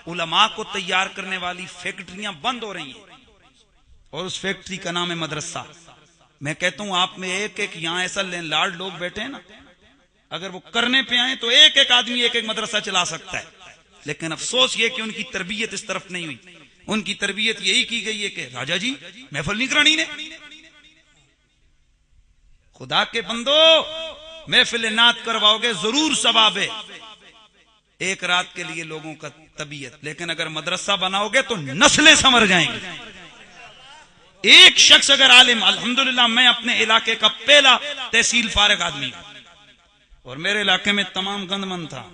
उलमा को तैयार करने वाली फैक्ट्रियां बंद हो रही हैं और उस फैक्ट्री का नाम है मदरसा। मैं कहता हूं आप में एक एक यहां ऐसा लैंडलॉर्ड लोग बैठे हैं ना, अगर वो करने पे आए तो एक एक आदमी एक एक मदरसा चला सकता है, लेकिन अफसोस ये कि उनकी तरबियत इस तरफ नहीं हुई। उनकी तरबियत यही की गई है कि राजा जी महफिल नहीं करानी ने, खुदा के बंदो महफिल नात करवाओगे जरूर सवाब है एक रात के लिए लोगों का तबीयत, लेकिन अगर मदरसा बनाओगे तो नस्लें संवर जाएंगी। एक शख्स अगर आलिम, अल्हम्दुलिल्लाह मैं अपने इलाके का पहला तहसील फारिग आदमी हूं और मेरे इलाके में तमाम गंदमंद था।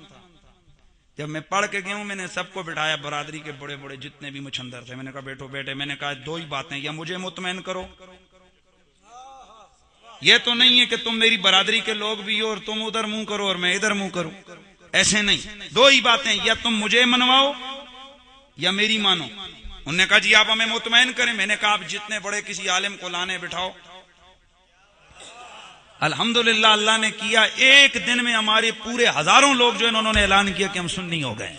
जब मैं पढ़ के गया हूं मैंने सबको बिठाया, बरादरी के बड़े बड़े जितने भी मुछंदर थे, मैंने कहा बैठो बेटे, मैंने कहा दो ही बातें, या मुझे मुतमैन करो, ये तो नहीं है कि तुम मेरी बरादरी के लोग भी हो और तुम उधर मुंह करो और मैं इधर मुंह करूं, ऐसे नहीं, दो ही बातें, या तुम मुझे मनवाओ या मेरी मानो। उन्होंने कहा जी आप हमें मुतमैन करें। मैंने कहा आप जितने बड़े किसी आलिम को लाने बिठाओ। अल्हम्दुलिल्लाह अल्लाह ने किया, एक दिन में हमारे पूरे हजारों लोग जो इन्होंने ऐलान किया कि हम सुन्नी हो गए।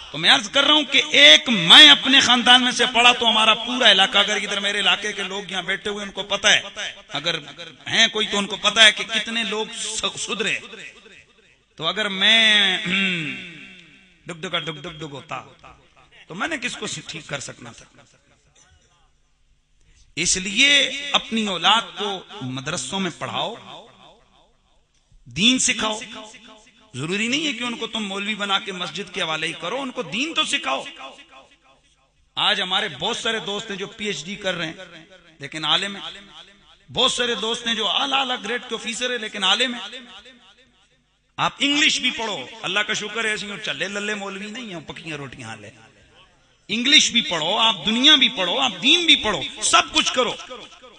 तो मैं अर्ज कर रहा हूं कि एक मैं अपने खानदान में से पढ़ा तो हमारा पूरा इलाका, अगर इधर मेरे इलाके के लोग यहाँ बैठे हुए उनको पता है, अगर हैं कोई तो उनको पता है कि कितने लोग सुधरे। तो अगर मैं डुग होता तो मैंने किसको ठीक कर सकना था। इसलिए अपनी औलाद को मदरसों में पढ़ाओ, दीन सिखाओ। जरूरी नहीं है कि उनको तुम मौलवी बना के मस्जिद के हवाले ही करो, उनको दीन तो सिखाओ। आज हमारे बहुत सारे दोस्त हैं जो पीएचडी कर रहे हैं लेकिन आलिम है, बहुत सारे दोस्त हैं जो आला आला ग्रेड के ऑफिसर है लेकिन आलिम है। आप इंग्लिश भी पढ़ो, अल्लाह का शुक्र है ऐसी चले लल्ले मौलवी नहीं है पक्कियां रोटियां हाले। इंग्लिश भी पढ़ो, आप दुनिया भी पढ़ो, आप दीन भी पढ़ो, सब कुछ करो,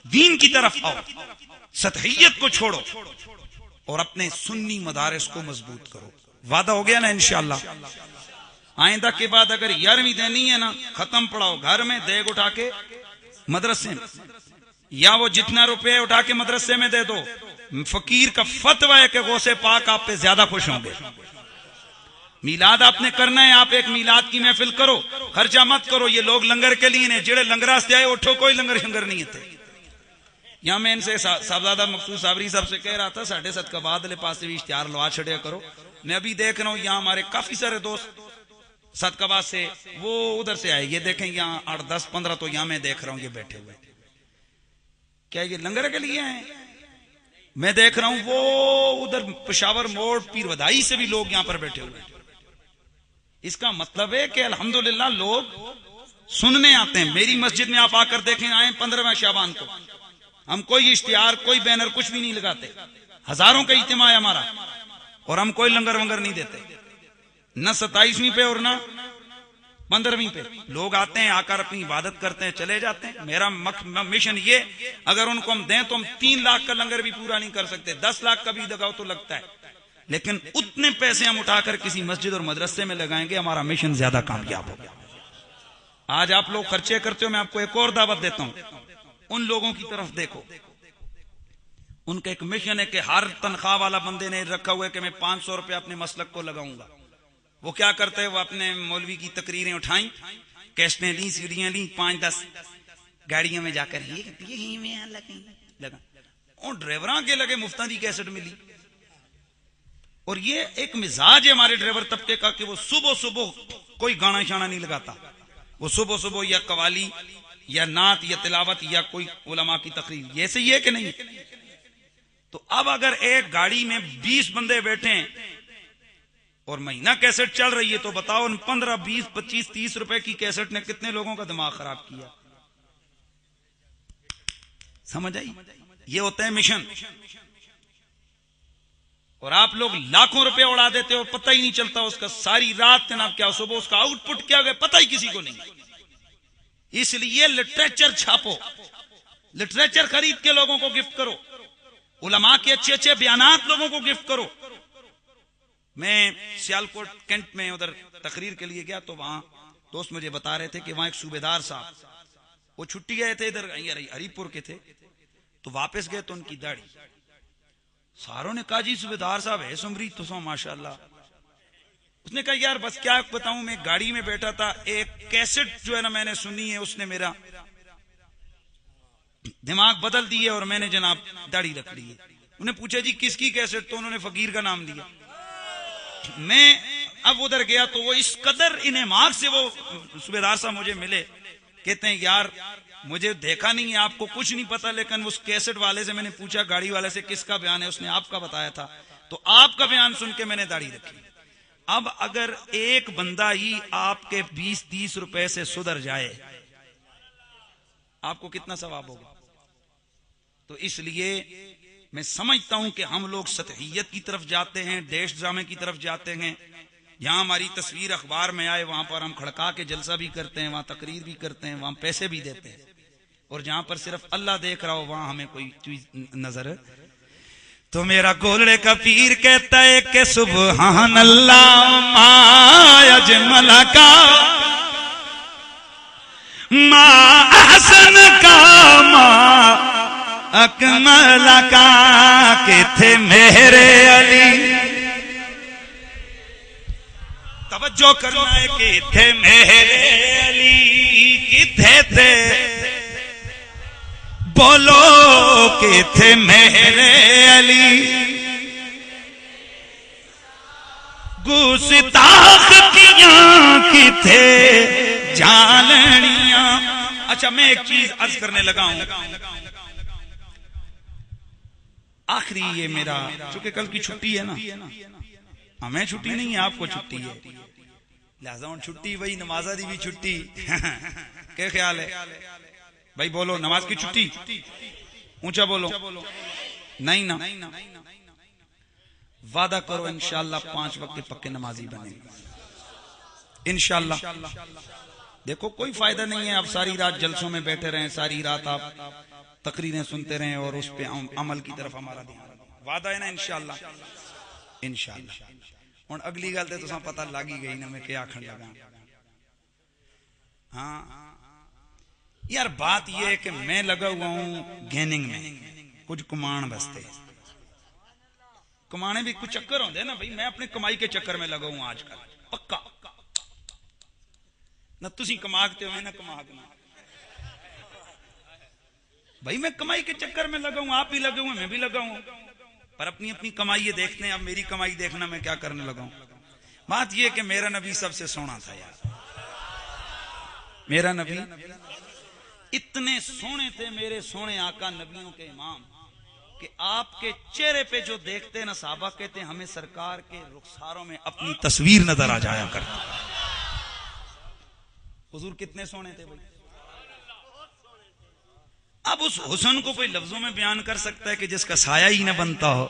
दीन की तरफ आओ, सतहियत को छोड़ो और अपने सुन्नी मदारिस को मजबूत करो। वादा हो गया ना इंशाअल्लाह। आइंदा के बाद अगर 11वीं देनी है ना, खत्म पढ़ाओ घर में, देग उठा के मदरसे में, या वो जितना रुपए उठा के मदरसे में दे दो। फकीर का फतवा है कि गौसे पाक आप पे ज्यादा खुश होंगे। मीलाद आपने करना है, आप एक मीलाद की महफिल करो, खर्चा मत करो। ये लोग लंगर के लिए ने जेड़े लंगरा से आए उठो, कोई लंगर शंगर नहीं थे। यहां मैं इनसे साहबजादा मकसूद साबरी साहब से कह रहा था साढ़े सदकाबाद वाले पास भी इश्तिहार लवा छड़िया करो। मैं अभी देख रहा हूं यहाँ हमारे काफी सारे दोस्त सदकाबाद से वो उधर से आए, ये देखें यहाँ 8, 10, 15 तो यहाँ मैं देख रहा हूँ ये बैठे हुए। क्या ये लंगर के लिए आए? मैं देख रहा हूं वो उधर पेशावर मोड़ पीर वधाई से भी लोग यहां पर बैठे हुए। इसका मतलब है कि अल्हम्दुलिल्लाह लोग सुनने आते हैं। मेरी मस्जिद में आप आकर देखें, आए 15वें शाबान को, हम कोई इश्तिहार कोई बैनर कुछ भी नहीं लगाते, हजारों का इज्तिमा है हमारा और हम कोई लंगर वंगर नहीं देते, न 27वीं पे और न 15वीं पे। लोग आते हैं, आकर अपनी इबादत करते हैं, चले जाते हैं। मेरा मिशन ये, अगर उनको हम दें तो हम 3 लाख का लंगर भी पूरा नहीं कर सकते, 10 लाख का भी लगाओ तो लगता है, लेकिन उतने पैसे हम उठाकर किसी मस्जिद और मदरसे में लगाएंगे, हमारा मिशन ज्यादा कामयाब होगा। आज आप लोग खर्चे करते हो, मैं आपको एक और दावत देता हूं, उन लोगों की तरफ देखो। उनका एक मिशन है कि हर तनख्वाह वाला बंदे ने रखा हुआ है कि मैं 500 रुपए अपने मसलक को लगाऊंगा। वो क्या करते हैं, वो अपने मौलवी की तकरीरें उठाई, कैसेटें ली, सीढ़ियां ली, 5-10 गाड़ियों में जाकर लगा और ड्राइवरों के लगे मुफ्ता दी कैसेट मिली। और ये एक मिजाज है हमारे ड्राइवर तबके का कि वो सुबह सुबह कोई गाना शाना नहीं लगाता, वो सुबह सुबह या कवाली या नात या तिलावत या कोई उलमा की तकरीर, ये सही है कि नहीं? तो अब अगर एक गाड़ी में 20 बंदे बैठे हैं और महीना कैसेट चल रही है, तो बताओ उन 15, 20, 25, 30 रुपए की कैसेट ने कितने लोगों का दिमाग खराब किया। समझ आई? ये होता है मिशन। और आप लोग लाखों रुपए उड़ा देते हो, पता ही नहीं चलता उसका, सारी रात जनाब क्या सुबह उसका आउटपुट क्या गया पता ही किसी को नहीं। इसलिए लिटरेचर छापो, लिटरेचर खरीद के लोगों को गिफ्ट करो, उलमा के अच्छे अच्छे बयानात लोगों को गिफ्ट करो। मैं सियालकोट कैंट में उधर तकरीर के लिए गया तो वहां दोस्त मुझे बता रहे थे कि वहां एक सूबेदार साहब वो छुट्टी गए थे, इधर हरिपुर के थे, तो वापस गए तो उनकी दाढ़ी, सारों ने कहा जी सूबेदार साहब है सुमरी तो माशाल्लाह। उसने कहा यार बस क्या बताऊं, मैं गाड़ी में बैठा था, एक कैसेट जो है ना मैंने सुनी है, उसने मेरा दिमाग बदल दिया और मैंने जनाब दाढ़ी रख ली है। उन्हें पूछा जी किसकी कैसेट, तो उन्होंने फकीर का नाम लिया। मैं अब उधर गया तो वो इस कदर इन्हें मार्ग से वो सूबेदार साहब मुझे मिले, कहते हैं यार मुझे देखा नहीं है, आपको कुछ नहीं पता, लेकिन उस कैसेट वाले से मैंने पूछा, गाड़ी वाले से किसका बयान है, उसने आपका बताया था, तो आपका बयान सुन के मैंने दाढ़ी रखी। अब अगर एक बंदा ही आपके 20-30 रुपए से सुधर जाए, आपको कितना सवाब होगा। तो इसलिए मैं समझता हूं कि हम लोग सतहियत की तरफ जाते हैं, देश ड्रामे की तरफ जाते हैं। जहां हमारी तस्वीर अखबार में आए वहां पर हम खड़का के जलसा भी करते हैं, वहां तकरीर भी करते हैं, वहां पैसे भी देते हैं, और जहां पर सिर्फ अल्लाह देख रहा हो वहां हमें कोई चीज नजर। तो मेरा गोलड़े का पीर कहता है कि सुबहान अल्लाह मा अजमल का मा अहसन का मा अकमल का, के थे मेरे अली। तवज्जो करना है कि थे मेरे अली, किथे थे बोलो कि थे मेरे अली। गुस्ताख किया कि थे जालनिया। अच्छा मैं एक चीज अर्ज करने लगा हूं, आखिरी ये मेरा, चूंकि कल की छुट्टी है ना, हमें छुट्टी नहीं है, आपको छुट्टी है, लिहाजा छुट्टी वही नमाजा दी भी छुट्टी। क्या ख्याल है भाई, बोलो नमाज की छुट्टी, ऊंचा बोलो। नहीं ना, वादा करो इंशाअल्लाह 5 वक्त के पक्के नमाजी बनेंगे इंशाअल्लाह। देखो कोई फायदा नहीं है आप सारी रात जलसों में बैठे रहें, सारी रात आप तकरीरें सुनते रहें और उस पे अमल की तरफ हमारा ध्यान। वादा है ना इंशाअल्लाह, इंशाअल्लाह। और अगली गल तो तुसां पता लग ही गई ना मैं क्या आखन लगा। हाँ यार बात यह है कि मैं लगा हुआ हूं गेनिंग में, कुछ कमाण बसते, कमाने भी कुछ चक्कर होंगे ना भाई, मैं अपनी कमाई के चक्कर में लगा हूं आजकल पक्का ना। तुसी कमाते हो ना कमागना भाई, मैं कमाई के चक्कर में लगा हूं, आप भी लगे हुए, मैं भी लगा हूं, पर अपनी अपनी कमाई ये देखते हैं। अब मेरी कमाई देखना मैं क्या करने लगा हूं। बात यह कि मेरा नबी सबसे सोना था यार, मेरा नबी इतने सोने थे, मेरे सोने आका नबियों के इमाम, कि आपके चेहरे पे जो देखते ना साहबा कहते हमें सरकार के रुखसारों में अपनी तस्वीर नजर आ जाया करती। हुजूर कितने सोने थे भाई। अब उस हुस्न को कोई लफ्जों में बयान कर सकता है कि जिसका साया ही ना बनता हो,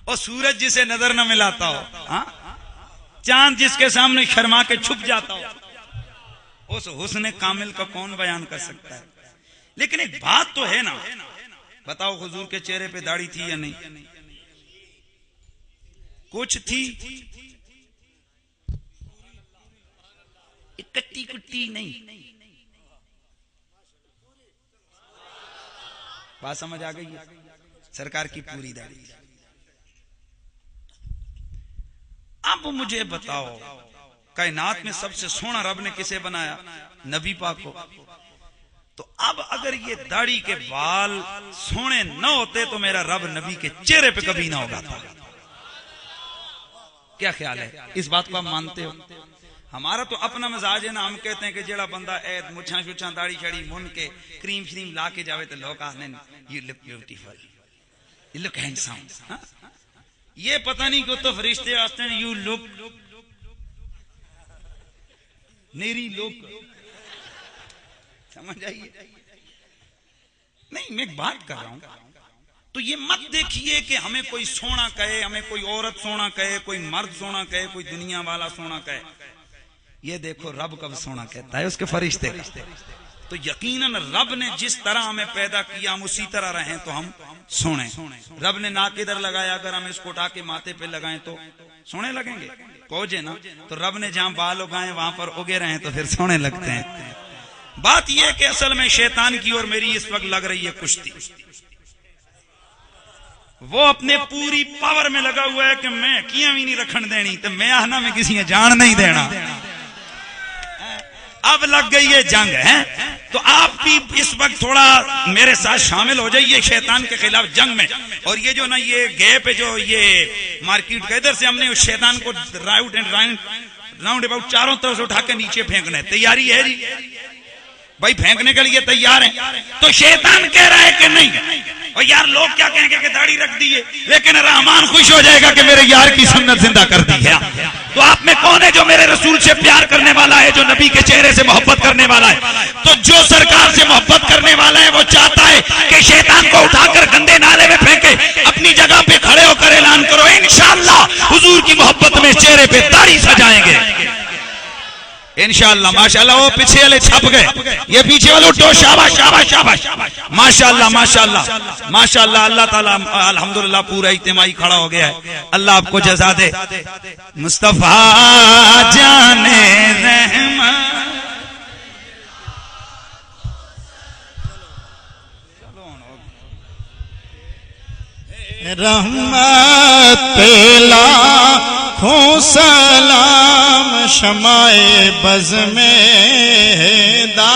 और सूरज जिसे नजर न मिलाता हो, चांद जिसके सामने शर्मा के छुप जाता हो, उस हुस्न कामिल का कौन बयान कर सकता है। लेकिन एक बात तो है ना, बताओ हुजूर के चेहरे पे दाढ़ी थी या नहीं? कुछ थी, कट्टी कुट्टी नहीं। बात समझ आ गई है? सरकार की पूरी दाढ़ी। अब मुझे बताओ कायनात में सबसे सोना रब ने किसे बनाया? नबी पाक को। तो अब अगर ये दाढ़ी के बाल सोने न होते तो मेरा रब नबी के चेहरे पे कभी ना होगा था। क्या ख्याल है? इस बात को आप मानते हो? हमारा तो अपना मिजाज है ना, हम कहते हैं कि जेड़ा बंदा मुछा शुछा दाढ़ी शाड़ी मुन के क्रीम श्रीम ला के जावे तो लोग कहते you look beautiful, you look handsome. ये पता नहीं क्यों तो फरिश्ते आते हैं यू लुक नेरी लुक। समझ आइए? नहीं, मैं बात कर रहा हूं तो ये मत देखिए कि हमें कोई सोना कहे, हमें कोई औरत सोना कहे, कोई मर्द सोना कहे, कोई दुनिया वाला सोना कहे। ये देखो रब कब सोना कहता है? उसके फरिश्ते। तो यकीनन रब ने जिस तरह हमें पैदा किया हम उसी तरह रहें तो हम सोने। रब ने नाक इधर लगाया, अगर हम इसको उठा के माथे पे लगाएं तो सोने लगेंगे? कोजे ना। तो रब ने जहां बाल उगाए वहां पर उगे रहे तो फिर सोने लगते हैं। बात यह कि असल में शैतान की और मेरी इस वक्त लग रही है कुश्ती। वो अपने पूरी पावर में लगा हुआ है कि मैं किया भी नहीं रखन देनी, तो मैं आहना में किसी ने जान नहीं देना। अब लग गई ये जंग है, तो आप भी इस वक्त थोड़ा मेरे साथ शामिल हो जाइए शैतान के खिलाफ जंग में। और ये जो ना ये गैप है जो ये मार्केट के इधर से हमने उस शैतान को राउंड अबाउट चारों तरफ से उठा के नीचे फेंकना है। तैयारी है जी भाई, फेंकने के लिए तैयार है। तो शैतान कह रहा है कि नहीं, और यार लोग क्या कहेंगे कि दाढ़ी रख दी है, लेकिन रहमान खुश हो जाएगा कि मेरे यार की सुन्नत जिंदा कर दी है। तो आप में कौन है जो मेरे रसूल से प्यार करने वाला है, जो नबी के चेहरे से मोहब्बत करने वाला है? तो जो सरकार से मोहब्बत करने वाला है वो चाहता है कि शैतान को उठाकर गंदे नाले में फेंके, अपनी जगह पे खड़े होकर ऐलान करो इंशाअल्लाह हुजूर की मोहब्बत में चेहरे पे दाढ़ी सजाएंगे इंशाअल्लाह। माशाअल्लाह वो पीछे वाले छप गए, ये पीछे वाले उठो, शाबाश शाबाश शाबाश, माशाअल्लाह माशाअल्लाह माशाअल्लाह। अल्लाह ताला अल्हम्दुलिल्लाह पूरा इज्तिमाई खड़ा हो गया है। अल्लाह आपको जज़ा दे। मुस्तफा जाने रहमत पेला खो सलाम शमाए बज़ में दा